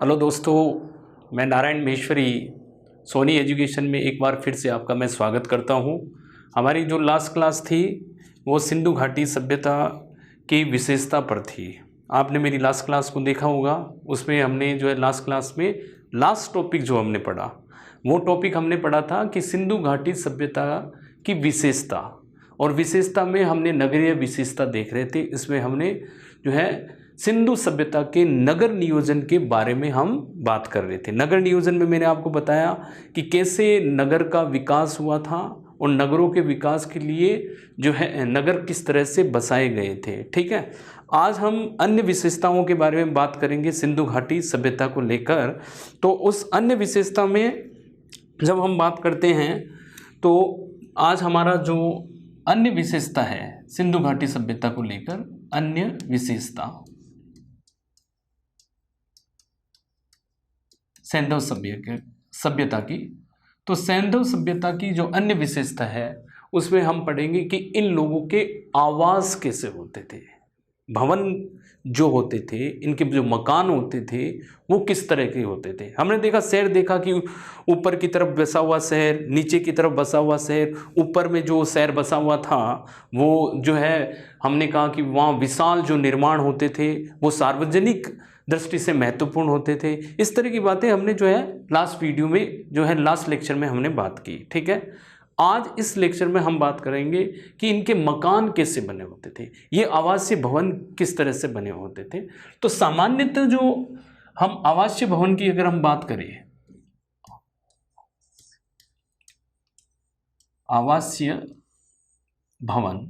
Hello दोस्तों, मैं Narayan Maheshwari Soni education में एक बार फिर से आपका मैं स्वागत करता हूं। हमारी जो लास्ट क्लास थी वो सिंधु घाटी सभ्यता की विशेषता पर थी। आपने मेरी लास्ट क्लास को देखा होगा। उसमें हमने जो है लास्ट क्लास में लास्ट टॉपिक जो हमने पढ़ा वो टॉपिक हमने पढ़ा था कि सिंधु घाटी सभ्यता की विशेषता, और विशेषता में हमने नगरीय विशेषता देख रहे थे। इसमें हमने जो है सिंधु सभ्यता के नगर नियोजन के बारे में हम बात कर रहे थे। नगर नियोजन में मैंने आपको बताया कि कैसे नगर का विकास हुआ था और नगरों के विकास के लिए जो है नगर किस तरह से बसाए गए थे। ठीक है, आज हम अन्य विशेषताओं के बारे में बात करेंगे सिंधु घाटी सभ्यता को लेकर। तो उस अन्य विशेषता में जब हम बात करते हैं तो आज हमारा जो अन्य विशेषता है सिंधु घाटी सभ्यता को लेकर, अन्य विशेषता सैंधव सभ्यता की, तो सैंधव सभ्यता की जो अन्य विशेषता है उसमें हम पढ़ेंगे कि इन लोगों के आवास कैसे होते थे, भवन जो होते थे, इनके जो मकान होते थे वो किस तरह के होते थे। हमने देखा, शहर देखा कि ऊपर की तरफ बसा हुआ शहर, नीचे की तरफ बसा हुआ शहर। ऊपर में जो शहर बसा हुआ था वो जो है हमने कहा कि वहाँ विशाल जो निर्माण होते थे वो सार्वजनिक दृष्टि से महत्वपूर्ण होते थे। इस तरह की बातें हमने जो है लास्ट वीडियो में जो है लास्ट लेक्चर में हमने बात की। ठीक है, आज इस लेक्चर में हम बात करेंगे कि इनके मकान कैसे बने होते थे, ये आवासीय भवन किस तरह से बने होते थे। तो सामान्यतः जो हम आवासीय भवन की अगर हम बात करें, आवासीय भवन,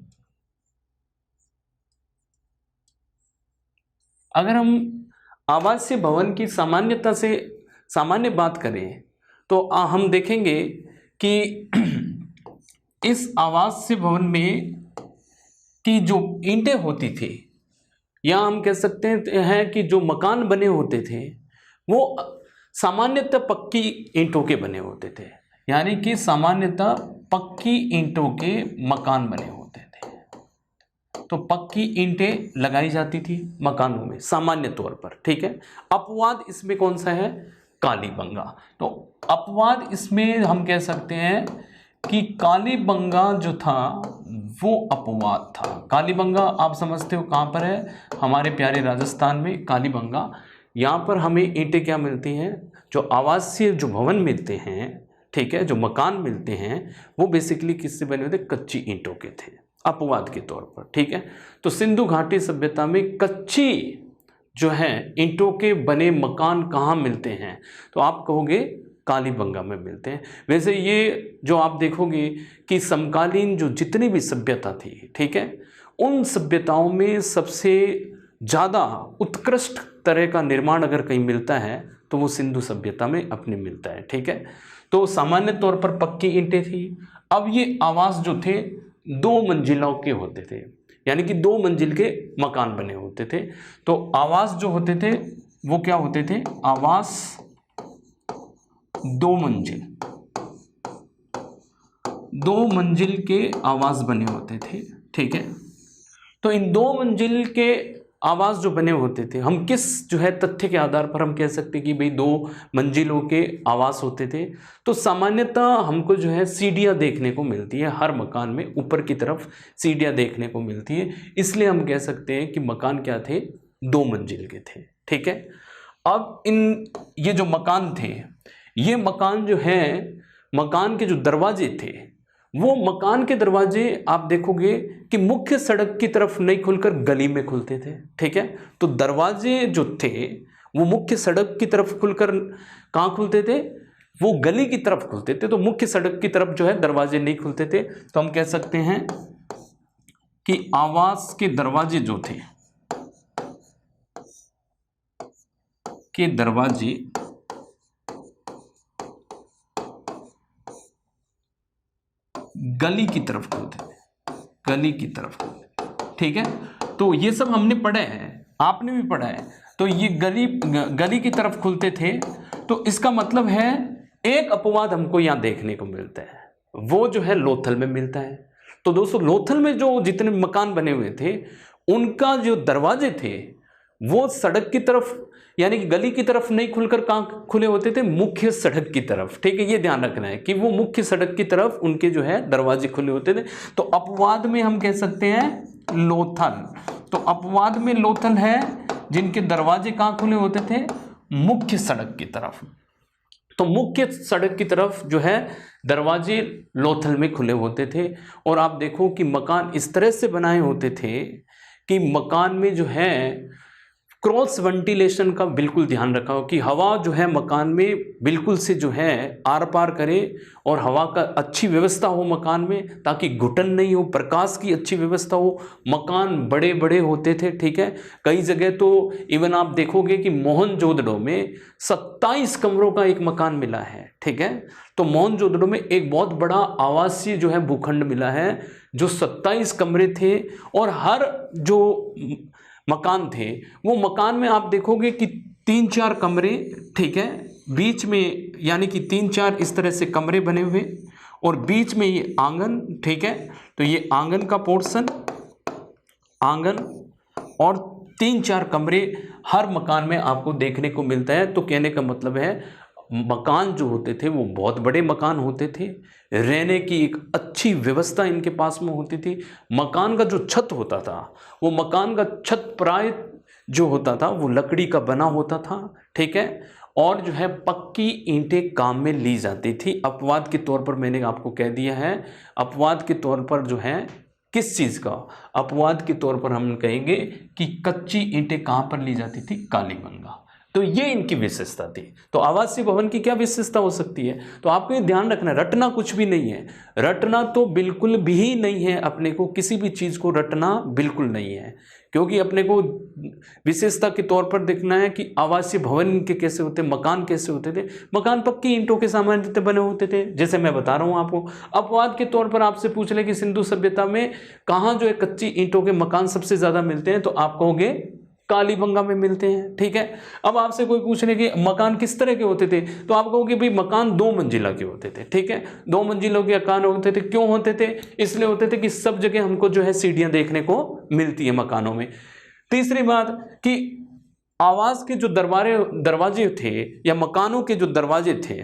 अगर हम आवासीय भवन की सामान्यता से सामान्य बात करें तो हम देखेंगे कि इस आवासीय भवन में की जो ईंटें होती थी, या हम कह सकते हैं कि जो मकान बने होते थे वो सामान्यतः पक्की ईंटों के बने होते थे। यानी कि सामान्यतः पक्की ईंटों के मकान बने होते थे। तो पक्की ईंटें लगाई जाती थी मकानों में सामान्य तौर पर। ठीक है, अपवाद इसमें कौन सा है? कालीबंगा। तो अपवाद इसमें हम कह सकते हैं कि कालीबंगा जो था वो अपवाद था। कालीबंगा आप समझते हो कहाँ पर है? हमारे प्यारे राजस्थान में कालीबंगा। यहाँ पर हमें ईंटें क्या मिलती हैं? जो आवासीय जो भवन मिलते हैं, ठीक है, जो मकान मिलते हैं वो बेसिकली किससे बने हुए थे? कच्ची ईंटों के थे, अपवाद के तौर पर। ठीक है, तो सिंधु घाटी सभ्यता में कच्ची जो है ईंटों के बने मकान कहाँ मिलते हैं? तो आप कहोगे कालीबंगा में मिलते हैं। वैसे ये जो आप देखोगे कि समकालीन जो जितनी भी सभ्यता थी, ठीक है, उन सभ्यताओं में सबसे ज़्यादा उत्कृष्ट तरह का निर्माण अगर कहीं मिलता है तो वो सिंधु सभ्यता में अपने मिलता है। ठीक है, तो सामान्य तौर पर पक्की ईंटें थी। अब ये आवास जो थे 2 मंजिलों के होते थे, यानी कि 2 मंजिल के मकान बने होते थे। तो आवास जो होते थे वो क्या होते थे? आवास 2 मंजिल, 2 मंजिल के आवास बने होते थे। ठीक है, तो इन 2 मंजिल के आवास जो बने होते थे, हम किस जो है तथ्य के आधार पर हम कह सकते हैं कि भाई 2 मंजिलों के आवास होते थे? तो सामान्यतः हमको जो है सीढ़ियाँ देखने को मिलती है हर मकान में, ऊपर की तरफ सीढ़ियाँ देखने को मिलती है, इसलिए हम कह सकते हैं कि मकान क्या थे? 2 मंजिल के थे। ठीक है, अब ये जो मकान थे, ये मकान जो है, मकान के जो दरवाजे थे वो मकान के दरवाजे आप देखोगे कि मुख्य सड़क की तरफ नहीं खुलकर गली में खुलते थे। ठीक है, तो दरवाजे जो थे वो मुख्य सड़क की तरफ खुलकर कहाँ खुलते थे? वो गली की तरफ खुलते थे। तो मुख्य सड़क की तरफ जो है दरवाजे नहीं खुलते थे। तो हम कह सकते हैं कि आवास के दरवाजे जो थे, के दरवाजे गली की तरफ खुलते थे, गली की तरफ खुलते थे। ठीक है, तो ये सब हमने पढ़ा है, आपने भी पढ़ा है। तो ये गली की तरफ खुलते थे। तो इसका मतलब है एक अपवाद हमको यहाँ देखने को मिलता है, वो जो है लोथल में मिलता है। तो दोस्तों लोथल में जो जितने मकान बने हुए थे उनका जो दरवाजे थे वो सड़क की तरफ यानी कि गली की तरफ नहीं खुलकर कहाँ खुले होते थे, मुख्य सड़क की तरफ। ठीक है, ये ध्यान रखना है कि वो मुख्य सड़क की तरफ उनके जो है दरवाजे खुले होते थे। तो अपवाद में हम कह सकते हैं लोथल। तो अपवाद में लोथल है जिनके दरवाजे कहाँ खुले होते थे, मुख्य सड़क की तरफ। तो मुख्य सड़क की तरफ जो है दरवाजे लोथल में खुले होते थे। और आप देखो कि मकान इस तरह से बनाए होते थे कि मकान में जो है क्रॉस वेंटिलेशन का बिल्कुल ध्यान रखा हो कि हवा जो है मकान में बिल्कुल से जो है आर पार करे और हवा का अच्छी व्यवस्था हो मकान में, ताकि घुटन नहीं हो, प्रकाश की अच्छी व्यवस्था हो। मकान बड़े बड़े होते थे। ठीक है, कई जगह तो इवन आप देखोगे कि मोहनजोदड़ो में 27 कमरों का एक मकान मिला है। ठीक है, तो मोहनजोदड़ो में एक बहुत बड़ा आवासीय जो है भूखंड मिला है जो 27 कमरे थे। और हर जो मकान थे वो मकान में आप देखोगे कि 3-4 कमरे, ठीक है, बीच में यानी कि 3-4 इस तरह से कमरे बने हुए और बीच में ये आंगन। ठीक है, तो ये आंगन का पोर्शन, आंगन और 3-4 कमरे हर मकान में आपको देखने को मिलता है। तो कहने का मतलब है मकान जो होते थे वो बहुत बड़े मकान होते थे, रहने की एक अच्छी व्यवस्था इनके पास में होती थी। मकान का जो छत होता था वो मकान का छत प्राय जो होता था वो लकड़ी का बना होता था। ठीक है, और जो है पक्की ईंटें काम में ली जाती थी। अपवाद के तौर पर मैंने आपको कह दिया है, अपवाद के तौर पर जो है किस चीज़ का, अपवाद के तौर पर हम कहेंगे कि कच्ची ईंटें कहाँ पर ली जाती थी, कालीबंगा। तो ये इनकी विशेषता थी। तो आवासीय भवन की क्या विशेषता हो सकती है, तो आपको ये ध्यान रखना, रटना कुछ भी नहीं है, रटना तो बिल्कुल भी नहीं है। अपने को किसी भी चीज़ को रटना बिल्कुल नहीं है, क्योंकि अपने को विशेषता के तौर पर देखना है कि आवासीय भवन के कैसे होते, मकान कैसे होते थे। मकान पक्की ईंटों के सामान्यतः बने होते थे, जैसे मैं बता रहा हूँ आपको। अपवाद के तौर पर आपसे पूछ ले कि सिंधु सभ्यता में कहाँ जो है कच्ची ईंटों के मकान सबसे ज़्यादा मिलते हैं, तो आप कहोगे कालीबंगा में मिलते हैं। ठीक है, अब आपसे कोई पूछ ले कि मकान किस तरह के होते थे, तो आप कहोगे भाई मकान 2 मंजिला के होते थे। ठीक है, 2 मंजिलों के मकान होते थे। क्यों होते थे, इसलिए होते थे कि सब जगह हमको जो है सीढ़ियां देखने को मिलती है मकानों में। तीसरी बात कि आवास के जो दरवाजे थे या मकानों के जो दरवाजे थे,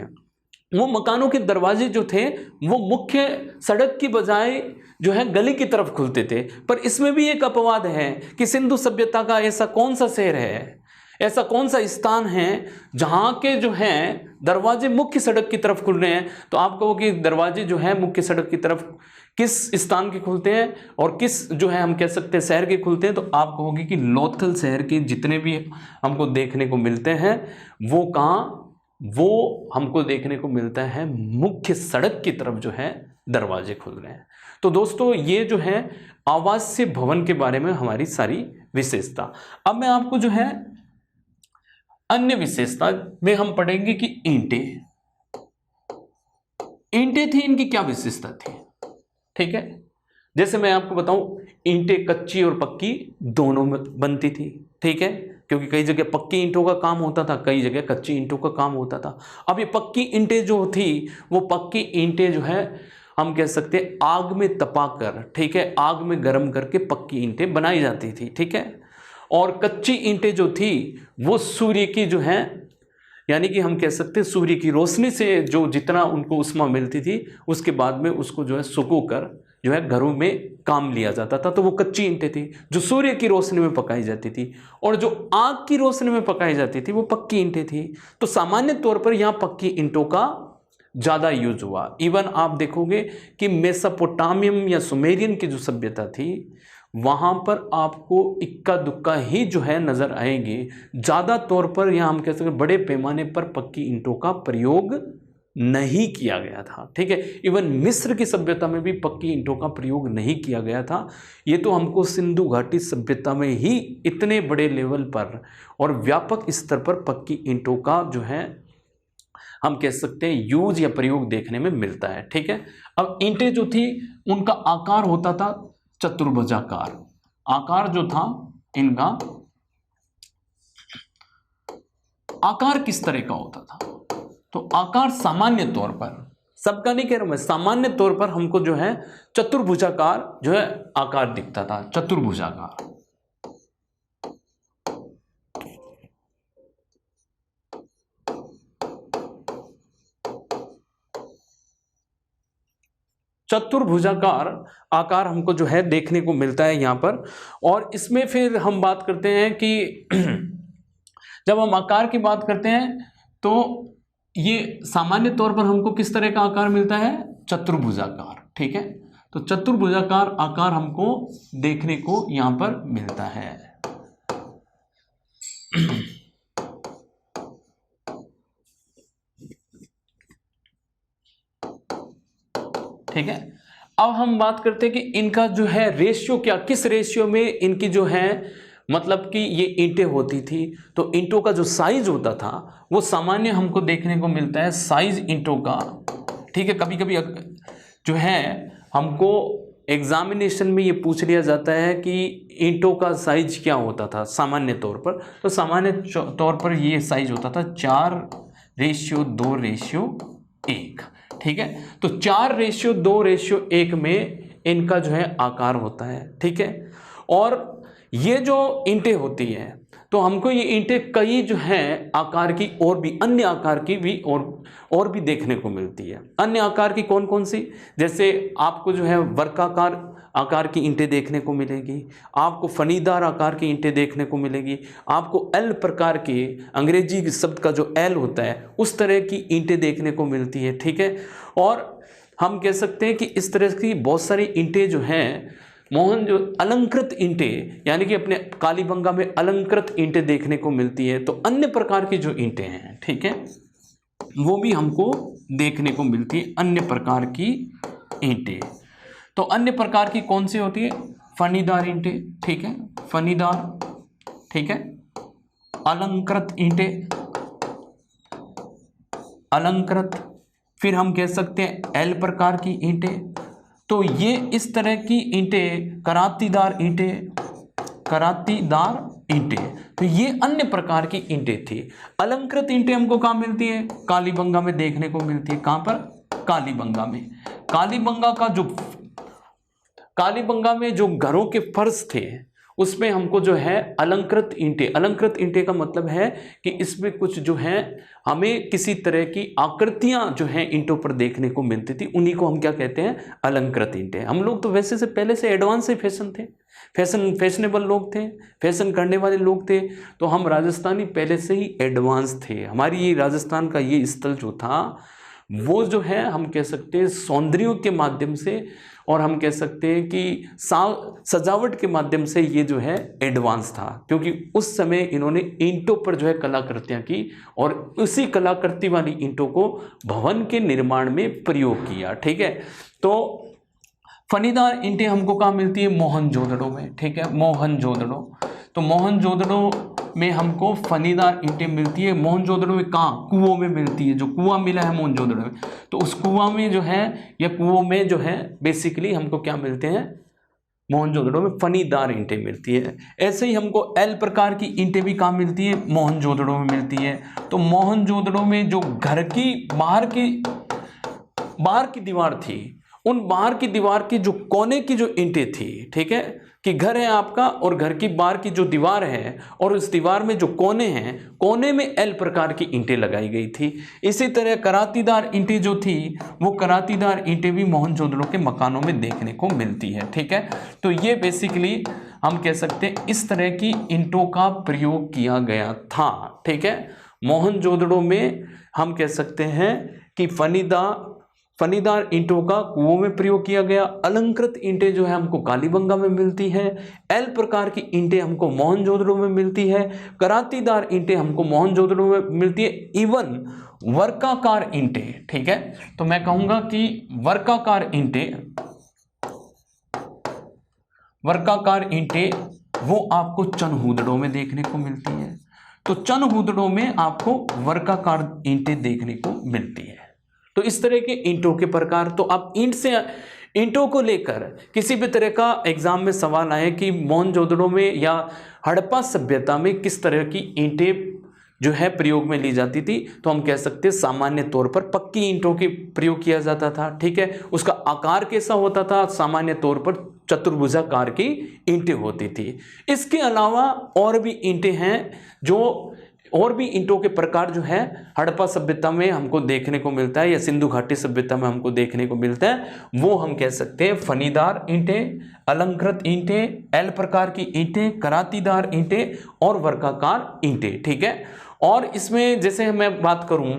वो मकानों के दरवाजे जो थे वो मुख्य सड़क की बजाय जो है गली की तरफ खुलते थे। पर इसमें भी एक अपवाद है कि सिंधु सभ्यता का ऐसा कौन सा शहर है, ऐसा कौन सा स्थान है जहाँ के जो है दरवाजे मुख्य सड़क की तरफ खुल रहे हैं। तो आप कहोगे दरवाजे जो है मुख्य सड़क की तरफ किस स्थान के खुलते हैं और किस जो है हम कह सकते हैं शहर के खुलते हैं, तो आप कहोगे कि लोथल शहर के जितने भी हमको देखने को मिलते हैं वो कहाँ, वो हमको देखने को मिलता है मुख्य सड़क की तरफ जो है दरवाजे खुल रहे हैं। तो दोस्तों ये जो है आवासीय भवन के बारे में हमारी सारी विशेषता। अब मैं आपको जो है अन्य विशेषता में हम पढ़ेंगे कि ईंटें थी, इनकी क्या विशेषता थी। ठीक है, जैसे मैं आपको बताऊं, ईंटें कच्ची और पक्की दोनों में बनती थी। ठीक है, क्योंकि कई जगह पक्की ईंटों का काम होता था, कई जगह कच्ची ईंटों का काम होता था। अब ये पक्की ईंटें जो थी वो पक्की ईंटें जो है हम कह सकते हैं आग में तपाकर, ठीक है, आग में गर्म करके पक्की ईंटें बनाई जाती थी। ठीक है, और कच्ची ईंटें जो थी वो सूर्य की जो है यानी कि हम कह सकते हैं सूर्य की रोशनी से जो जितना उनको उष्मा मिलती थी उसके बाद में उसको जो है सुखो कर जो है घरों में काम लिया जाता था। तो वो कच्ची ईंटें थी जो सूर्य की रोशनी में पकाई जाती थी, और जो आग की रोशनी में पकाई जाती थी वो पक्की ईंटें थी। तो सामान्य तौर पर यहाँ पक्की ईंटों का ज़्यादा यूज हुआ। इवन आप देखोगे कि मेसोपोटामियम या सुमेरियन की जो सभ्यता थी वहाँ पर आपको इक्का दुक्का ही जो है नज़र आएंगे। ज़्यादा तौर पर यहाँ हम कह सकते बड़े पैमाने पर पक्की ईंटों का प्रयोग नहीं किया गया था। ठीक है, इवन मिस्र की सभ्यता में भी पक्की ईंटों का प्रयोग नहीं किया गया था। ये तो हमको सिंधु घाटी सभ्यता में ही इतने बड़े लेवल पर और व्यापक स्तर पर पक्की ईंटों का जो है हम कह सकते हैं यूज या प्रयोग देखने में मिलता है। ठीक है, अब ईंटें जो थी उनका आकार होता था चतुर्भुजाकार। आकार जो था इनका आकार किस तरह का होता था, तो आकार सामान्य तौर पर, सबका नहीं कह रहा मैं, सामान्य तौर पर हमको जो है चतुर्भुजाकार जो है आकार दिखता था, चतुर्भुजाकार। चतुर्भुजाकार आकार हमको जो है देखने को मिलता है यहाँ पर। और इसमें फिर हम बात करते हैं कि जब हम आकार की बात करते हैं तो ये सामान्य तौर पर हमको किस तरह का आकार मिलता है, चतुर्भुजाकार। ठीक है, तो चतुर्भुजाकार आकार हमको देखने को यहाँ पर मिलता है। ठीक है, अब हम बात करते हैं कि इनका जो है रेशियो क्या, किस रेशियो में इनकी जो है मतलब कि ये ईंटें होती थी। तो ईंटों का जो साइज होता था वो सामान्य हमको देखने को मिलता है साइज ईंटों का। ठीक है, कभी कभी जो है हमको एग्जामिनेशन में ये पूछ लिया जाता है कि ईंटों का साइज क्या होता था सामान्य तौर पर। तो सामान्य तौर पर ये साइज होता था 4:2:1। ठीक है, तो 4:2:1 में इनका जो है आकार होता है। ठीक है, और ये जो ईंटें होती हैं तो हमको ये ईंटें कई जो हैं आकार की और भी अन्य आकार की भी और भी देखने को मिलती है। अन्य आकार की कौन कौन सी, जैसे आपको जो है वर्गाकार आकार की ईंटें देखने को मिलेगी, आपको फनीदार आकार की ईंटें देखने को मिलेगी, आपको एल प्रकार की, अंग्रेजी शब्द का जो एल होता है उस तरह की ईंटें देखने को मिलती है। ठीक है, और हम कह सकते हैं कि इस तरह की बहुत सारी ईंटें जो हैं मोहन जो अलंकृत ईंटें, यानी कि अपने कालीबंगा में अलंकृत ईंटें देखने को मिलती है। तो अन्य प्रकार की जो ईंटें हैं, ठीक है, वो भी हमको देखने को मिलती है, अन्य प्रकार की ईंटें। तो अन्य प्रकार की कौन सी होती है, फनीदार ईंटें। ठीक है, फनीदार, ठीक है, अलंकृत ईंटें, अलंकृत, फिर हम कह सकते हैं एल प्रकार की ईंटें। तो ये इस तरह की ईंटें, करातीदार ईंटें, करातीदार ईंटें, तो ये अन्य प्रकार की ईंटें थी। अलंकृत ईंटें हमको कहाँ मिलती है, कालीबंगा में देखने को मिलती है। कहाँ पर, कालीबंगा में। कालीबंगा में जो घरों के फर्श थे उसमें हमको जो है अलंकृत ईंटें, अलंकृत ईंटें का मतलब है कि इसमें कुछ जो है हमें किसी तरह की आकृतियां जो हैं ईंटों पर देखने को मिलती थी, उन्हीं को हम क्या कहते हैं, अलंकृत ईंटें। हम लोग तो वैसे से पहले से एडवांस से फैशन थे, फैशनेबल लोग थे, फैशन करने वाले लोग थे। तो हम राजस्थानी पहले से ही एडवांस थे। हमारी ये राजस्थान का ये स्थल जो था वो जो है हम कह सकते हैं सौंदर्यों के माध्यम से, और हम कह सकते हैं कि सजावट के माध्यम से ये जो है एडवांस था, क्योंकि उस समय इन्होंने ईंटों पर जो है कलाकृतियां की और उसी कलाकृति वाली ईंटों को भवन के निर्माण में प्रयोग किया। ठीक है, तो फनीदार ईंटें हमको कहाँ मिलती है, मोहनजोदड़ो में। ठीक है, मोहनजोदड़ो, तो मोहनजोदड़ो में हमको फनीदार ईंटें मिलती है। मोहनजोदड़ो में कहाँ, कुओं में मिलती है, जो कुआं मिला है मोहनजोदड़ो में, तो उस कुआं में जो है या कुओं में जो है बेसिकली हमको क्या मिलते हैं, मोहनजोदड़ो में फनीदार ईंटें मिलती है। ऐसे ही हमको एल प्रकार की ईंटें भी कहाँ मिलती है, मोहनजोदड़ो में मिलती है। तो मोहनजोदड़ो में जो घर की बाहर की दीवार थी, उन बाहर की दीवार की जो कोने की जो ईंटें थी, ठीक है, कि घर है आपका और घर की बाहर की जो दीवार है और उस दीवार में जो कोने हैं, कोने में एल प्रकार की ईंटें लगाई गई थी। इसी तरह करातीदार ईंटें जो थी वो करातीदार ईंटें भी मोहनजोदड़ो के मकानों में देखने को मिलती है। ठीक है, तो ये बेसिकली हम कह सकते हैं इस तरह की ईंटों का प्रयोग किया गया था। ठीक है, मोहनजोदड़ो में हम कह सकते हैं कि फनीदार ईंटों का कुओं में प्रयोग किया गया। अलंकृत ईंटें जो है हमको कालीबंगा में मिलती है। एल प्रकार की ईंटें हमको मोहनजोदड़ो में मिलती है। करातीदार ईंटें हमको मोहनजोदड़ो में मिलती है। इवन वर्गाकार ईंटें, ठीक है, तो मैं कहूंगा कि वर्गाकार ईंटें वो आपको चनहूदड़ो में देखने को मिलती है। तो चनहूदड़ो में आपको वर्गाकार ईंटें देखने को मिलती है। तो इस तरह के ईंटों के प्रकार। तो अब ईंटों को लेकर किसी भी तरह का एग्जाम में सवाल आए कि मोहनजोदड़ो में या हड़प्पा सभ्यता में किस तरह की ईंटें जो है प्रयोग में ली जाती थी, तो हम कह सकते हैं सामान्य तौर पर पक्की ईंटों के प्रयोग किया जाता था। ठीक है, उसका आकार कैसा होता था, सामान्य तौर पर चतुर्भुजाकार की ईंटें होती थी। इसके अलावा और भी ईंटें हैं जो और भी ईंटों के प्रकार जो है हड़प्पा सभ्यता में हमको देखने को मिलता है या सिंधु घाटी सभ्यता में हमको देखने को मिलता है, वो हम कह सकते हैं फनीदार ईंटें, अलंकृत ईंटें, एल प्रकार की ईंटें, करातीदार ईंटें और वर्गाकार ईंटें। ठीक है, और इसमें जैसे मैं बात करूं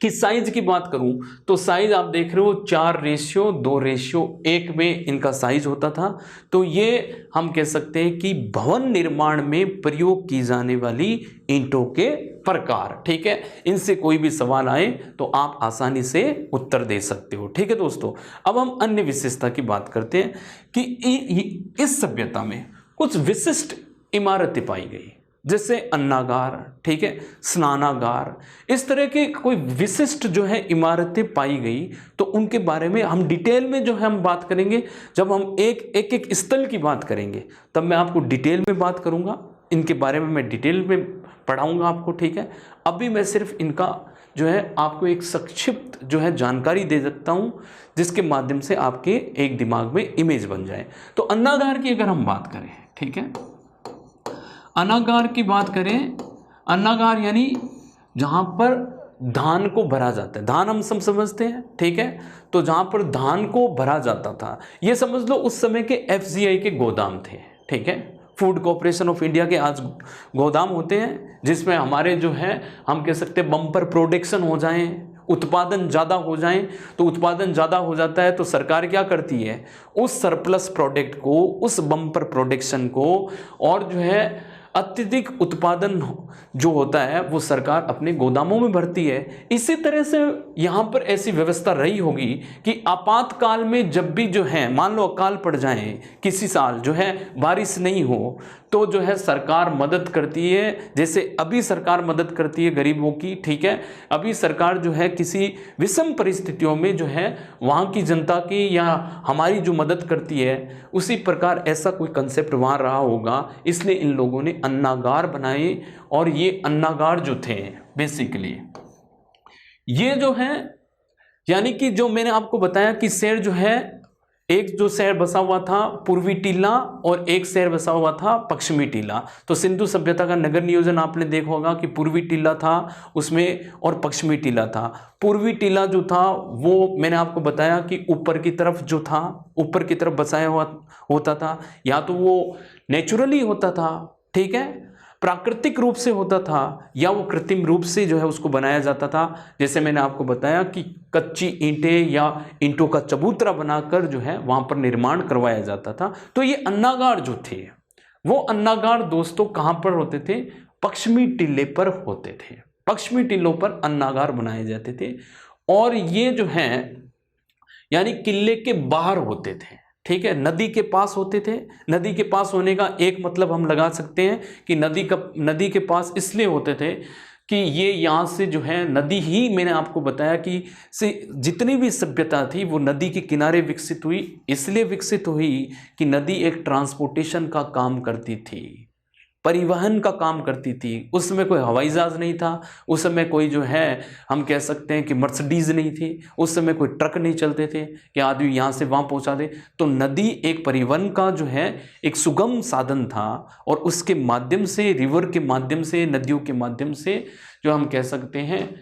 कि साइज की बात करूं तो साइज आप देख रहे हो 4:2:1 में इनका साइज होता था। तो ये हम कह सकते हैं कि भवन निर्माण में प्रयोग की जाने वाली ईंटों के प्रकार। ठीक है, इनसे कोई भी सवाल आए तो आप आसानी से उत्तर दे सकते हो। ठीक है दोस्तों, अब हम अन्य विशेषता की बात करते हैं कि इस सभ्यता में कुछ विशिष्ट इमारतें पाई गई, जैसे अन्नागार, ठीक है, स्नानागार, इस तरह के कोई विशिष्ट जो है इमारतें पाई गई। तो उनके बारे में हम डिटेल में जो है हम बात करेंगे। जब हम एक स्थल की बात करेंगे तब मैं आपको डिटेल में बात करूंगा, इनके बारे में मैं डिटेल में पढ़ाऊंगा आपको। ठीक है, अभी मैं सिर्फ इनका जो है आपको एक संक्षिप्त जो है जानकारी दे सकता हूं, जिसके माध्यम से आपके एक दिमाग में इमेज बन जाए। तो अन्नागार की अगर हम बात करें, ठीक है, अन्नागार की बात करें, अन्नागार यानी जहां पर धान को भरा जाता है, धान हम सब समझते हैं। ठीक है, तो जहां पर धान को भरा जाता था, ये समझ लो उस समय के FCI के गोदाम थे। ठीक है, फूड कॉर्पोरेशन ऑफ इंडिया के आज गोदाम होते हैं, जिसमें हमारे जो है हम कह सकते हैं बम्पर प्रोडक्शन हो जाए, उत्पादन ज़्यादा हो जाए। तो उत्पादन ज़्यादा हो जाता है तो सरकार क्या करती है, उस सरप्लस प्रोडक्ट को, उस बम्पर प्रोडक्शन को और जो है अत्यधिक उत्पादन जो होता है वो सरकार अपने गोदामों में भरती है। इसी तरह से यहाँ पर ऐसी व्यवस्था रही होगी कि आपातकाल में जब भी जो है मान लो अकाल पड़ जाए, किसी साल जो है बारिश नहीं हो, तो जो है सरकार मदद करती है। जैसे अभी सरकार मदद करती है गरीबों की। ठीक है, अभी सरकार जो है किसी विषम परिस्थितियों में जो है वहाँ की जनता की या हमारी जो मदद करती है, उसी प्रकार ऐसा कोई कंसेप्ट वहाँ रहा होगा, इसलिए इन लोगों ने अन्नागार बनाए। और ये अन्नागार जो थे बेसिकली ये जो है, यानी कि जो मैंने आपको बताया कि शहर जो है, एक जो शहर बसा हुआ था पूर्वी टीला और एक शहर बसा हुआ था पश्चिमी टीला। तो सिंधु सभ्यता का नगर नियोजन आपने देखा होगा कि पूर्वी टीला था उसमें और पश्चिमी टीला था। पूर्वी टीला जो था वो मैंने आपको बताया कि ऊपर की तरफ जो था, ऊपर की तरफ बसाया हुआ होता था, या तो वो नेचुरली होता था, ठीक है, प्राकृतिक रूप से होता था, या वो कृत्रिम रूप से जो है उसको बनाया जाता था। जैसे मैंने आपको बताया कि कच्ची ईंटें या ईंटों का चबूतरा बनाकर जो है वहां पर निर्माण करवाया जाता था। तो ये अन्नागार जो थे, वो अन्नागार दोस्तों कहां पर होते थे, पश्चिमी टीले पर होते थे। पश्चिमी टीलों पर अन्नागार बनाए जाते थे और ये जो है यानी किले के बाहर होते थे। ठीक है, नदी के पास होते थे। नदी के पास होने का एक मतलब हम लगा सकते हैं कि नदी के पास इसलिए होते थे कि ये यहाँ से जो है नदी ही, मैंने आपको बताया कि से जितनी भी सभ्यता थी वो नदी के किनारे विकसित हुई। इसलिए विकसित हुई कि नदी एक ट्रांसपोर्टेशन का काम करती थी, परिवहन का काम करती थी। उस समय कोई हवाई जहाज नहीं था, उस समय कोई जो है हम कह सकते हैं कि मर्सिडीज नहीं थी, उस समय कोई ट्रक नहीं चलते थे कि आदमी यहाँ से वहाँ पहुँचा दे। तो नदी एक परिवहन का जो है एक सुगम साधन था और उसके माध्यम से, रिवर के माध्यम से, नदियों के माध्यम से जो हम कह सकते हैं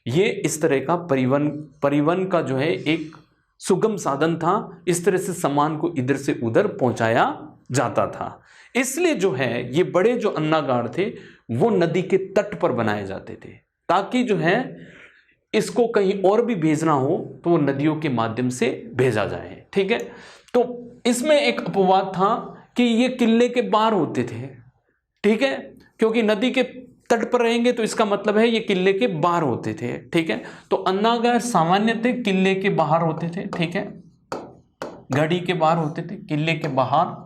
ये इस तरह का परिवहन का जो है एक सुगम साधन था। इस तरह से सामान को इधर से उधर पहुँचाया जाता था। इसलिए जो है ये बड़े जो अन्नागार थे वो नदी के तट पर बनाए जाते थे, ताकि जो है इसको कहीं और भी भेजना हो तो वो नदियों के माध्यम से भेजा जाए। ठीक है, तो इसमें एक अपवाद था कि ये किले के बाहर होते थे। ठीक है, क्योंकि नदी के तट पर रहेंगे तो इसका मतलब है ये किले के बाहर होते थे। ठीक है, तो अन्नागार सामान्यतः किले के बाहर होते थे। ठीक है, गढ़ी के बाहर होते थे, किले के बाहर।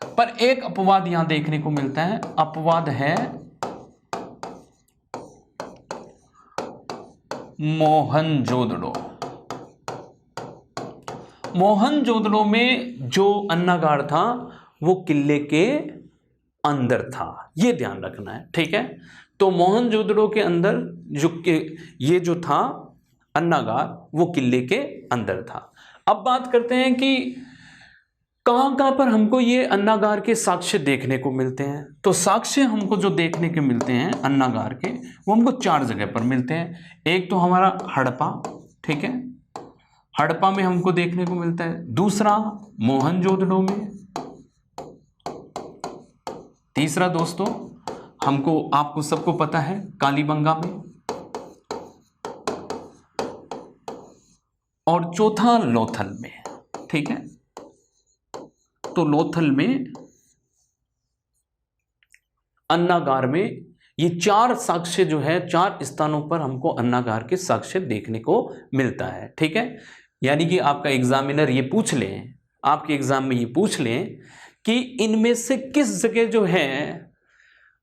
पर एक अपवाद यहां देखने को मिलता है, अपवाद है मोहनजोदड़ो। मोहनजोदड़ो में जो अन्नागार था वो किले के अंदर था, ये ध्यान रखना है। ठीक है, तो मोहनजोदड़ो के अंदर जो ये जो था अन्नागार वो किले के अंदर था। अब बात करते हैं कि कहाँ कहाँ पर हमको ये अन्नागार के साक्ष्य देखने को मिलते हैं? तो साक्ष्य हमको जो देखने के मिलते हैं अन्नागार के, वो हमको 4 जगह पर मिलते हैं। एक तो हमारा हड़प्पा, ठीक है, हड़प्पा में हमको देखने को मिलता है। दूसरा मोहनजोदड़ो में। तीसरा दोस्तों हमको, आपको सबको पता है, कालीबंगा में। और चौथा लोथल में, ठीक है। तो लोथल में, अन्नागार में, ये 4 साक्ष्य जो है, 4 स्थानों पर हमको अन्नागार के साक्ष्य देखने को मिलता है, ठीक है। यानी कि आपका एग्जामिनर ये पूछ लें, आपके एग्जाम में ये पूछ लें कि इनमें से किस जगह जो है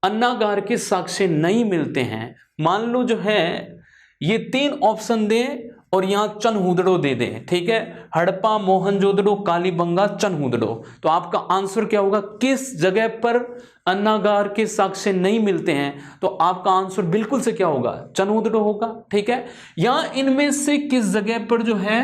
अन्नागार के साक्ष्य नहीं मिलते हैं। मान लो जो है ये 3 ऑप्शन दें और यहां चनहुदड़ो दे दें, ठीक है, हड़प्पा, मोहनजोदड़ो, कालीबंगा, चनहुदड़ो, तो आपका आंसर क्या होगा? किस जगह पर अन्नागार के साक्ष्य नहीं मिलते हैं? तो आपका आंसर बिल्कुल से क्या होगा? चनहुदड़ो होगा, ठीक है। या इनमें से किस जगह पर जो है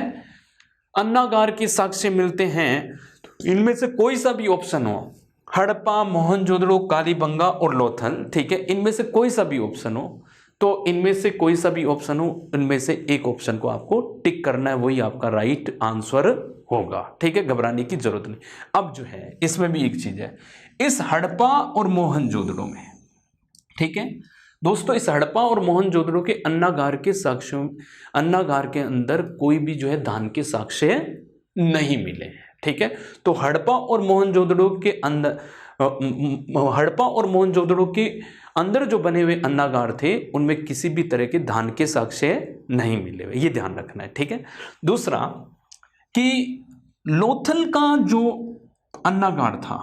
अन्नागार के साक्ष्य मिलते हैं? इनमें से कोई सा भी ऑप्शन हो, हड़प्पा, मोहनजोदड़ो, कालीबंगा और लोथल, ठीक है, इनमें से कोई सा भी ऑप्शन हो, तो इनमें से कोई सा भी ऑप्शन हो, इनमें से एक ऑप्शन को आपको टिक करना है, वही आपका राइट आंसर होगा, ठीक है, घबराने की जरूरत नहीं। अब जो है इसमें भी एक चीज है, इस हड़प्पा और मोहनजोदड़ो में, ठीक है दोस्तों, इस हड़प्पा और मोहनजोदड़ो के अन्नागार के साक्ष्यों, अन्नागार के अंदर कोई भी जो है धान के साक्ष्य नहीं मिले हैं, ठीक है। तो हड़प्पा और मोहनजोदड़ो के अंदर, हड़प्पा और मोहनजोदड़ो के अंदर जो बने हुए अन्नागार थे, उनमें किसी भी तरह के धान के साक्ष्य नहीं मिले हुए, ये ध्यान रखना है, ठीक है। दूसरा कि लोथल का जो अन्नागार था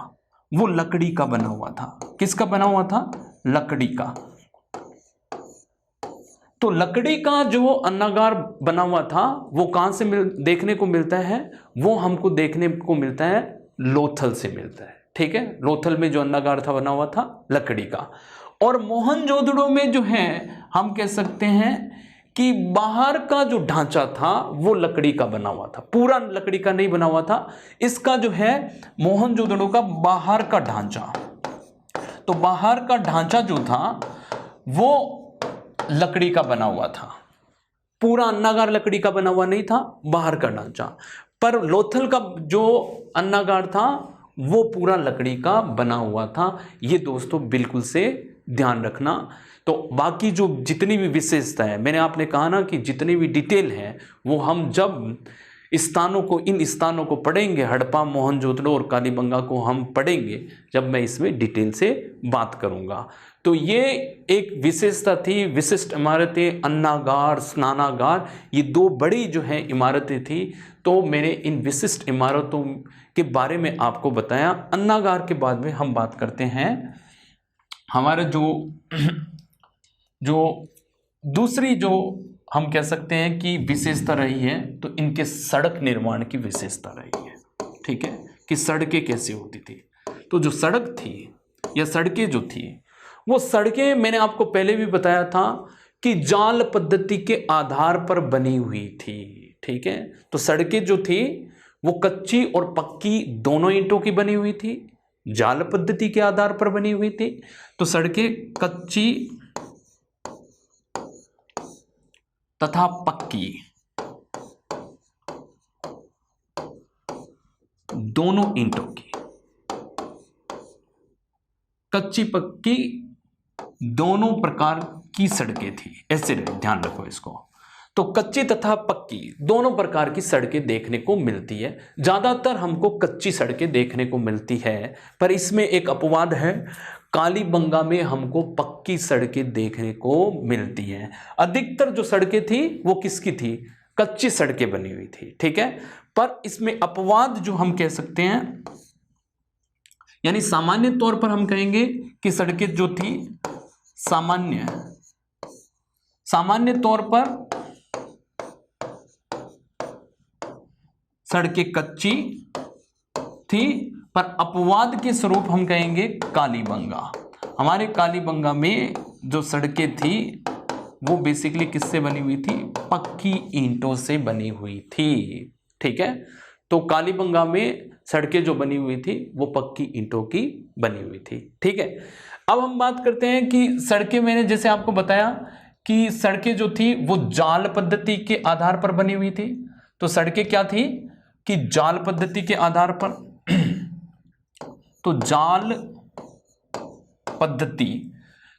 वो लकड़ी का बना हुआ था। किसका बना हुआ था? लकड़ी का। तो लकड़ी का जो अन्नागार बना हुआ था वो कहां से देखने को मिलता है? वो हमको देखने को मिलता है लोथल से मिलता है, ठीक है। लोथल में जो अन्नागार था बना हुआ था लकड़ी का। और मोहनजोदड़ो में जो है हम कह सकते हैं कि बाहर का जो ढांचा था वो लकड़ी का बना हुआ था, पूरा लकड़ी का नहीं बना हुआ था। इसका जो है मोहनजोदड़ो का बाहर का ढांचा, तो बाहर का ढांचा जो था वो लकड़ी का बना हुआ था, पूरा अन्नागार लकड़ी का बना हुआ नहीं था, बाहर का ढांचा। पर लोथल का जो अन्नागार था वो पूरा लकड़ी का बना हुआ था। ये दोस्तों बिल्कुल से ध्यान रखना। तो बाकी जो जितनी भी विशेषता है, मैंने आपने कहा ना कि जितनी भी डिटेल है वो हम जब स्थानों को, इन स्थानों को पढ़ेंगे, हड़प्पा, मोहनजोदड़ो और कालीबंगा को हम पढ़ेंगे जब मैं इसमें डिटेल से बात करूंगा। तो ये एक विशेषता थी, विशिष्ट इमारतें, अन्नागार, स्नानागार, ये 2 बड़ी जो है इमारतें थी। तो मैंने इन विशिष्ट इमारतों के बारे में आपको बताया। अन्नागार के बाद में हम बात करते हैं हमारे जो दूसरी जो हम कह सकते हैं कि विशेषता रही है, तो इनके सड़क निर्माण की विशेषता रही है, ठीक है, कि सड़कें कैसी होती थी। तो जो सड़क थी या सड़कें जो थी, वो सड़कें मैंने आपको पहले भी बताया था कि जाल पद्धति के आधार पर बनी हुई थी, ठीक है। तो सड़कें जो थी वो कच्ची और पक्की दोनों ईंटों की बनी हुई थी, जाल पद्धति के आधार पर बनी हुई थी। तो सड़कें कच्ची तथा पक्की दोनों ईंटों की, कच्ची पक्की दोनों प्रकार की सड़कें थी, ऐसे ध्यान रखो इसको। तो कच्ची तथा पक्की दोनों प्रकार की सड़कें देखने को मिलती है। ज्यादातर हमको कच्ची सड़कें देखने को मिलती है, पर इसमें एक अपवाद है, कालीबंगा में हमको पक्की सड़कें देखने को मिलती हैं। अधिकतर जो सड़कें थी वो किसकी थी? कच्ची सड़कें बनी हुई थी, ठीक है। पर इसमें अपवाद जो हम कह सकते हैं, यानी सामान्य तौर पर हम कहेंगे कि सड़कें जो थी सामान्य तौर पर सड़कें कच्ची थी, पर अपवाद के स्वरूप हम कहेंगे कालीबंगा। हमारे कालीबंगा में जो सड़कें थी वो बेसिकली किससे बनी हुई थी? पक्की ईंटों से बनी हुई थी, ठीक है। तो कालीबंगा में सड़कें जो बनी हुई थी वो पक्की ईंटों की बनी हुई थी। ठीक है, अब हम बात करते हैं कि सड़कें, मैंने जैसे आपको बताया कि सड़कें जो थी वो जाल पद्धति के आधार पर बनी हुई थी। तो सड़कें क्या थी कि जाल पद्धति के आधार पर तो जाल पद्धति,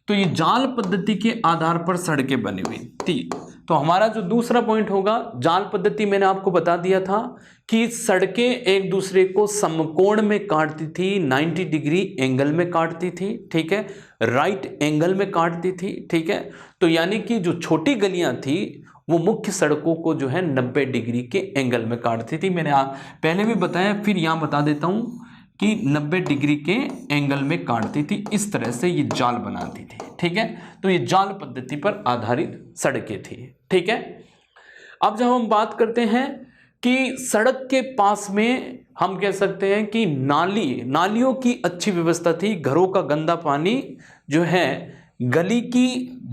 तो ये जाल पद्धति के आधार पर सड़कें बनी हुई थी। तो हमारा जो दूसरा पॉइंट होगा, जाल पद्धति मैंने आपको बता दिया था कि सड़कें एक दूसरे को समकोण में काटती थी, 90 डिग्री एंगल में काटती थी। ठीक है, राइट एंगल में काटती थी। ठीक है, तो यानी कि जो छोटी गलियां थी वो मुख्य सड़कों को जो है 90 डिग्री के एंगल में काटती थी। मैंने पहले भी बताया, फिर यहां बता देता हूं कि 90 डिग्री के एंगल में काटती थी। इस तरह से ये जाल बनाती थी। ठीक है, तो ये जाल पद्धति पर आधारित सड़कें थी। ठीक है, अब जब हम बात करते हैं कि सड़क के पास में हम कह सकते हैं कि नालियों की अच्छी व्यवस्था थी। घरों का गंदा पानी जो है गली की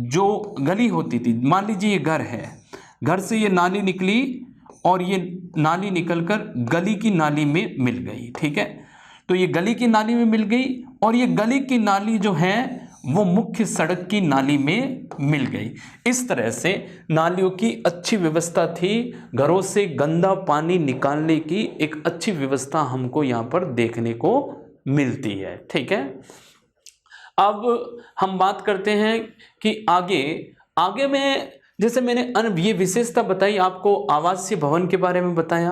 जो गली होती थी, मान लीजिए ये घर है, घर से ये नाली निकली और ये नाली निकलकर गली की नाली में मिल गई। ठीक है, तो ये गली की नाली में मिल गई और ये गली की नाली जो है वो मुख्य सड़क की नाली में मिल गई। इस तरह से नालियों की अच्छी व्यवस्था थी। घरों से गंदा पानी निकालने की एक अच्छी व्यवस्था हमको यहाँ पर देखने को मिलती है। ठीक है, अब हम बात करते हैं कि आगे में, जैसे मैंने ये विशेषता बताई आपको, आवासीय भवन के बारे में बताया,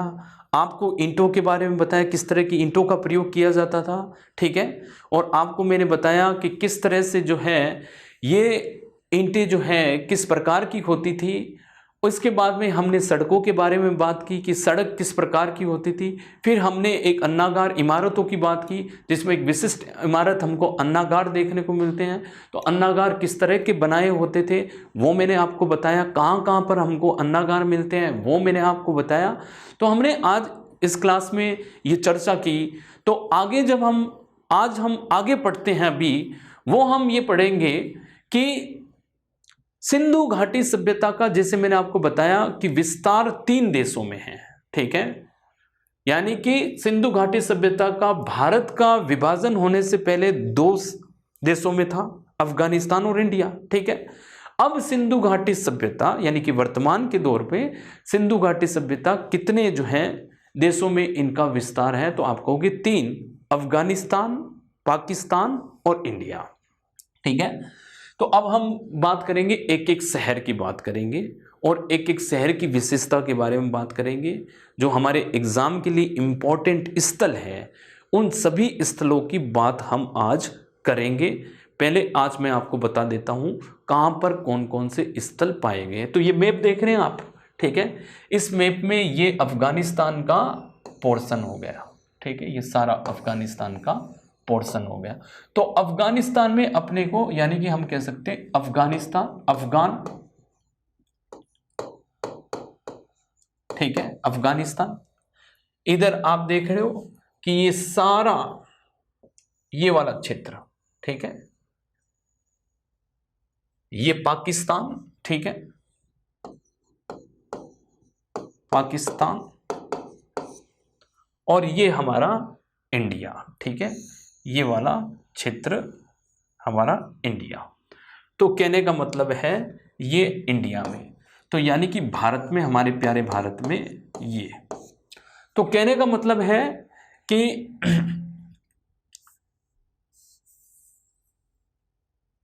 आपको ईंटों के बारे में बताया, किस तरह की ईंटों का प्रयोग किया जाता था। ठीक है, और आपको मैंने बताया कि किस तरह से जो है ये ईंटें जो है किस प्रकार की होती थी। उसके बाद में हमने सड़कों के बारे में बात की कि सड़क किस प्रकार की होती थी। फिर हमने एक अन्नागार इमारतों की बात की, जिसमें एक विशिष्ट इमारत हमको अन्नागार देखने को मिलते हैं। तो अन्नागार किस तरह के बनाए होते थे वो मैंने आपको बताया। कहाँ कहाँ पर हमको अन्नागार मिलते हैं वो मैंने आपको बताया। तो हमने आज इस क्लास में ये चर्चा की। तो आगे जब आज हम आगे पढ़ते हैं अभी, वो हम ये पढ़ेंगे कि सिंधु घाटी सभ्यता का, जैसे मैंने आपको बताया कि विस्तार 3 देशों में है। ठीक है, यानी कि सिंधु घाटी सभ्यता का भारत का विभाजन होने से पहले 2 देशों में था, अफगानिस्तान और इंडिया। ठीक है, अब सिंधु घाटी सभ्यता यानी कि वर्तमान के दौर पे सिंधु घाटी सभ्यता कितने जो है देशों में इनका विस्तार है, तो आप कहोगे 3, अफगानिस्तान, पाकिस्तान और इंडिया। ठीक है, तो अब हम बात करेंगे, एक एक शहर की बात करेंगे और एक एक शहर की विशेषता के बारे में बात करेंगे। जो हमारे एग्जाम के लिए इम्पोर्टेंट स्थल हैं, उन सभी स्थलों की बात हम आज करेंगे। पहले आज मैं आपको बता देता हूं कहां पर कौन कौन से स्थल पाए गए हैं। तो ये मैप देख रहे हैं आप, ठीक है, इस मैप में ये अफगानिस्तान का पोर्शन हो गया। ठीक है, ये सारा अफगानिस्तान का पोर्शन हो गया। तो अफगानिस्तान में अपने को, यानी कि हम कह सकते हैं अफगान, ठीक है, अफगानिस्तान। इधर आप देख रहे हो कि ये सारा ये वाला क्षेत्र, ठीक है, ये पाकिस्तान, ठीक है, पाकिस्तान, और ये हमारा इंडिया। ठीक है, ये वाला क्षेत्र हमारा इंडिया। तो कहने का मतलब है ये इंडिया में, तो यानी कि भारत में, हमारे प्यारे भारत में ये, तो कहने का मतलब है कि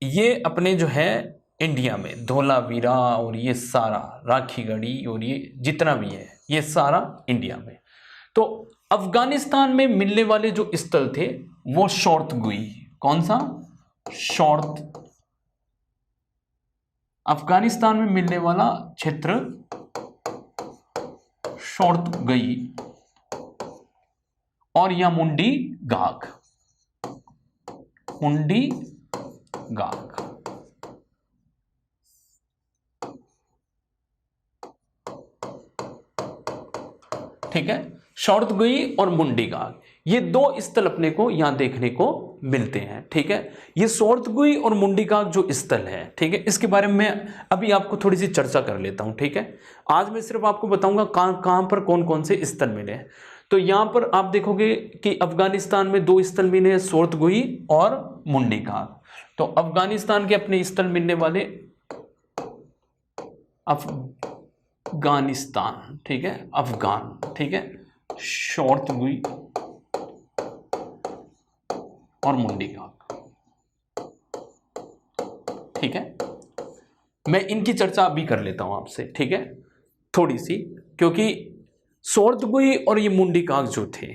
ये अपने जो है इंडिया में धोलावीरा और ये सारा राखीगढ़ी और ये जितना भी है ये सारा इंडिया में। तो अफगानिस्तान में मिलने वाले जो स्थल थे वो शोर्तगुई, कौन सा, अफगानिस्तान में मिलने वाला क्षेत्र शोर्तगुई और या मुंडी गाग, ठीक है, शोर्तगुई और मुंडी गाग, ये 2 स्थल अपने को यहां देखने को मिलते हैं। ठीक है, ये शोर्तगुई और मुंडी गाग जो स्थल है, ठीक है, इसके बारे में मैं अभी आपको थोड़ी सी चर्चा कर लेता हूं। ठीक है, आज मैं सिर्फ आपको बताऊंगा कहां पर कौन कौन से स्थल मिले हैं। तो यहां पर आप देखोगे कि अफगानिस्तान में दो स्थल मिले हैं, सोर्तगुई और मुंडीकाग। तो अफगानिस्तान के अपने स्थल मिलने वाले अफगानिस्तान, ठीक है, अफगान, ठीक है, सोर्तगुई और मुंडीकाग, ठीक है। मैं इनकी चर्चा अभी कर लेता हूं आपसे, ठीक है, थोड़ी सी, क्योंकि सोर्तगुई और ये मुंडीकाग जो थे,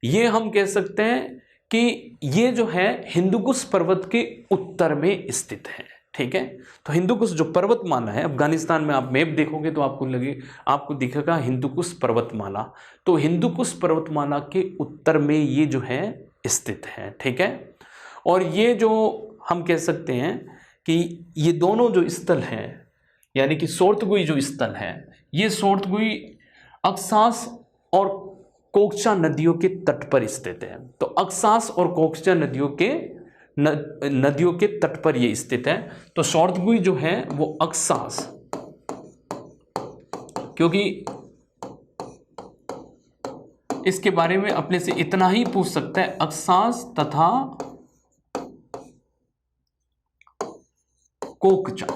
ये हम कह सकते हैं कि ये जो है हिंदुकुश पर्वत के उत्तर में स्थित है, ठीक है। तो हिंदुकुश जो पर्वतमाला है, अफगानिस्तान में आप मैप देखोगे तो आपको दिखेगा हिंदुकुश पर्वतमाला। तो हिंदुकुश पर्वतमाला के उत्तर में ये जो है स्थित है, ठीक है। और ये जो हम कह सकते हैं कि ये दोनों जो स्थल हैं, यानी कि सोर्तगुई जो स्थल है, ये सोर्तगुई अक्सास और कोकचा नदियों के तट पर स्थित है। तो अक्सास और कोकचा नदियों के तट पर ये स्थित है। तो सोर्तगुई जो है वो अक्सास, क्योंकि इसके बारे में अपने से इतना ही पूछ सकता है, अक्सास तथा कोकचा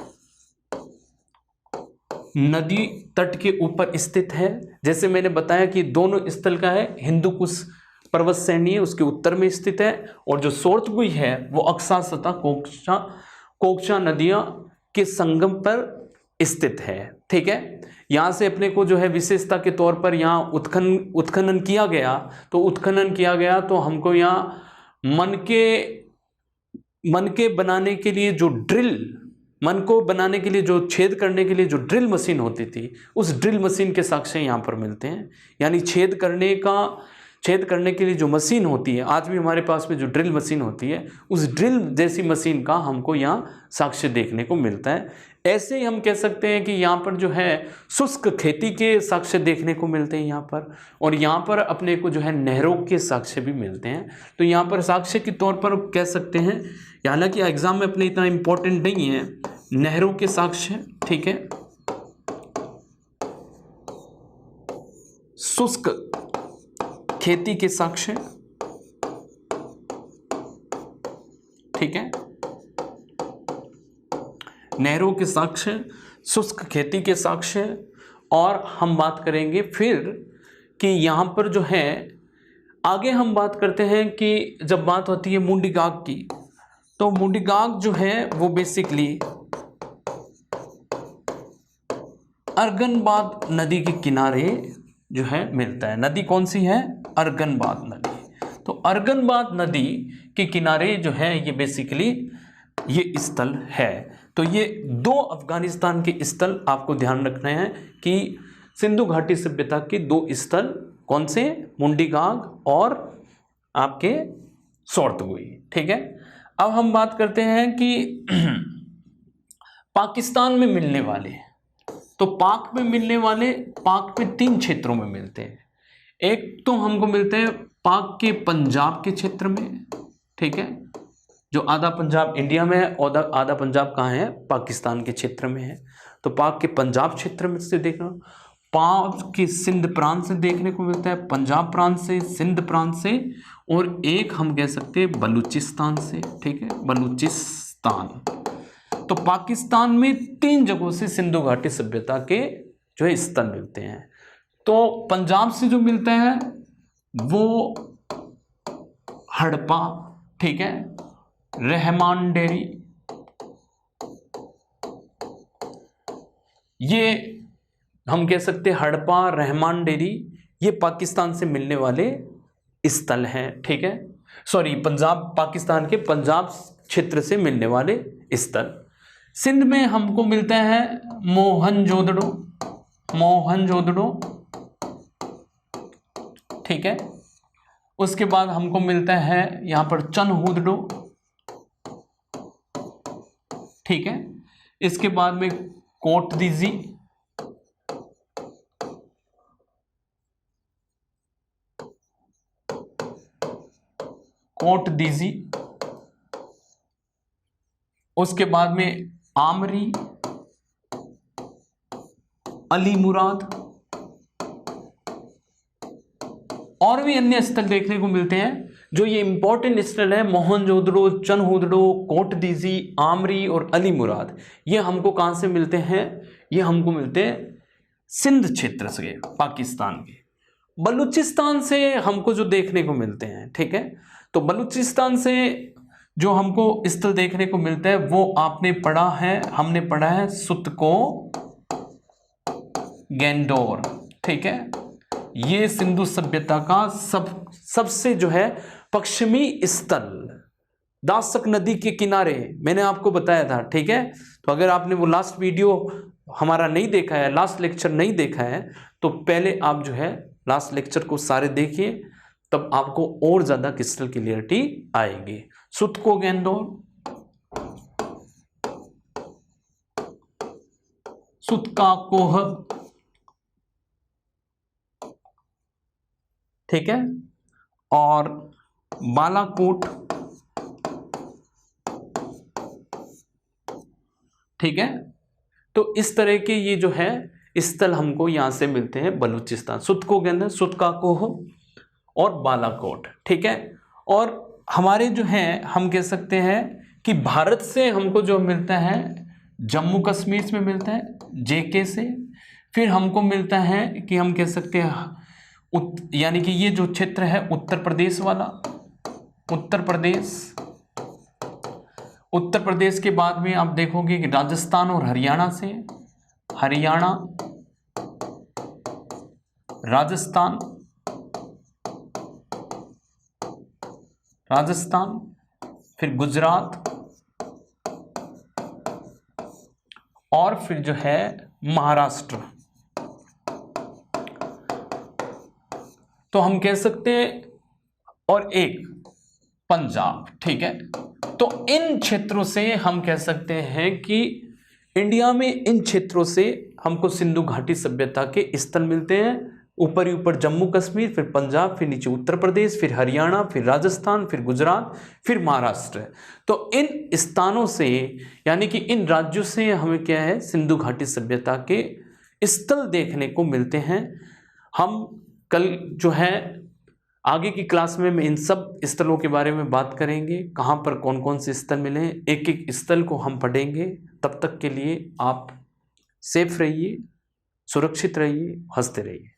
नदी तट के ऊपर स्थित है। जैसे मैंने बताया कि दोनों स्थल का है, हिंदुकुश पर्वत श्रेणी है उसके उत्तर में स्थित है, और जो सोर्तगुई है वो अक्सास तथा कोकचा नदियां के संगम पर स्थित है, ठीक है। यहां से अपने को जो है विशेषता के तौर पर यहाँ उत्खनन किया गया। तो हमको यहाँ मन को बनाने के लिए जो छेद करने के लिए जो ड्रिल मशीन होती थी, उस ड्रिल मशीन के साक्ष्य यहाँ पर मिलते हैं। यानी छेद करने के लिए जो मशीन होती है, आज भी हमारे पास में जो ड्रिल मशीन होती है, उस ड्रिल जैसी मशीन का हमको यहाँ साक्ष्य देखने को मिलता है। ऐसे ही हम कह सकते हैं कि यहाँ पर जो है शुष्क खेती के साक्ष्य देखने को मिलते हैं यहाँ पर, और यहाँ पर अपने को जो है नहरों के साक्ष्य भी मिलते हैं। तो यहाँ पर साक्ष्य के तौर पर कह सकते हैं, हालांकि एग्जाम में अपने इतना इंपॉर्टेंट नहीं है, नहरों के साक्ष्य, ठीक है, शुष्क खेती के साक्ष्य, ठीक है, नहरों के साक्ष्य, शुष्क खेती के साक्ष्य। और हम बात करेंगे फिर कि यहां पर जो है आगे हम बात करते हैं कि जब बात होती है मुंडीकाग की, तो मुंडीकाग जो है वो बेसिकली अर्गनबाद नदी के किनारे जो है मिलता है। नदी कौन सी है? अर्गनबाद नदी। तो अर्गनबाद नदी के किनारे जो है ये बेसिकली ये स्थल है। तो ये दो अफगानिस्तान के स्थल आपको ध्यान रखने हैं कि सिंधु घाटी सभ्यता के दो स्थल कौन से? मुंडीकाग और आपके सोर्तगुई, ठीक है। अब हम बात करते हैं कि पाकिस्तान में मिलने वाले, तो पाक में 3 क्षेत्रों में मिलते हैं। एक तो हमको मिलते हैं पाक के पंजाब के क्षेत्र में, ठीक है, जो आधा पंजाब इंडिया में है और आधा पंजाब कहाँ है? पाकिस्तान के क्षेत्र में है। तो पाक के पंजाब क्षेत्र में से देखना, पाक के सिंध प्रांत से देखने को मिलता है, पंजाब प्रांत से, सिंध प्रांत से, और एक हम कह सकते हैं बलूचिस्तान से, ठीक है, बलूचिस्तान। तो पाकिस्तान में 3 जगहों से सिंधु घाटी सभ्यता के जो है स्थल मिलते हैं। तो पंजाब से जो मिलते हैं वो हड़प्पा, ठीक है, रहमान डेरी, ये हम कह सकते हैं हड़प्पा, रहमान डेरी, ये पाकिस्तान से मिलने वाले स्थल हैं, ठीक है, सॉरी पंजाब, पाकिस्तान के पंजाब क्षेत्र से मिलने वाले स्थल। सिंध में हमको मिलता है मोहनजोदड़ो, ठीक है। उसके बाद हमको मिलता है यहां पर चनहुदडो, ठीक है। इसके बाद में कोटदीजी, उसके बाद में आमरी, अली मुराद, और भी अन्य स्थल देखने को मिलते हैं। जो ये इंपॉर्टेंट स्थल है, मोहनजोदड़ो, चनहुदड़ो, कोटदीजी, आमरी और अली मुराद, ये हमको कहाँ से मिलते हैं? ये हमको मिलते हैं सिंध क्षेत्र से, पाकिस्तान के। बलूचिस्तान से हमको जो देखने को मिलते हैं, ठीक है, तो बलूचिस्तान से जो हमको स्थल देखने को मिलता है वो आपने पढ़ा है, हमने पढ़ा है सुतको गैंडोर, ठीक है। ये सिंधु सभ्यता का सबसे जो है पश्चिमी स्थल, दासक नदी के किनारे, मैंने आपको बताया था, ठीक है। तो अगर आपने वो लास्ट वीडियो हमारा नहीं देखा है, लास्ट लेक्चर नहीं देखा है, तो पहले आप जो है लास्ट लेक्चर को सारे देखिए, तब आपको और ज्यादा क्रिस्टल क्लियरिटी आएगी। सुतको गैंडोर, सुतका कोह, ठीक है, और बालाकोट, ठीक है। तो इस तरह के ये जो है स्थल हमको यहां से मिलते हैं बलूचिस्तान, सुतको गैंडोर, सुतका कोह और बालाकोट, ठीक है। और हमारे जो है हम कह सकते हैं कि भारत से हमको जो मिलता है जम्मू कश्मीर में मिलता है जेके से, फिर हमको मिलता है कि हम कह सकते हैं यानी कि ये जो क्षेत्र है उत्तर प्रदेश वाला, उत्तर प्रदेश के बाद में आप देखोगे कि राजस्थान और हरियाणा से, हरियाणा, राजस्थान, फिर गुजरात और फिर जो है महाराष्ट्र। तो हम कह सकते हैं, और एक पंजाब, ठीक है। तो इन क्षेत्रों से हम कह सकते हैं कि इंडिया में इन क्षेत्रों से हमको सिंधु घाटी सभ्यता के स्थल मिलते हैं। ऊपर ही ऊपर जम्मू कश्मीर, फिर पंजाब, फिर नीचे उत्तर प्रदेश, फिर हरियाणा, फिर राजस्थान, फिर गुजरात, फिर महाराष्ट्र। तो इन स्थानों से यानी कि इन राज्यों से हमें क्या है सिंधु घाटी सभ्यता के स्थल देखने को मिलते हैं। हम कल जो है आगे की क्लास में इन सब स्थलों के बारे में बात करेंगे, कहाँ पर कौन कौन से स्थल मिले हैं, एक एक स्थल को हम पढ़ेंगे। तब तक के लिए आप सेफ रहिए, सुरक्षित रहिए, हंसते रहिए।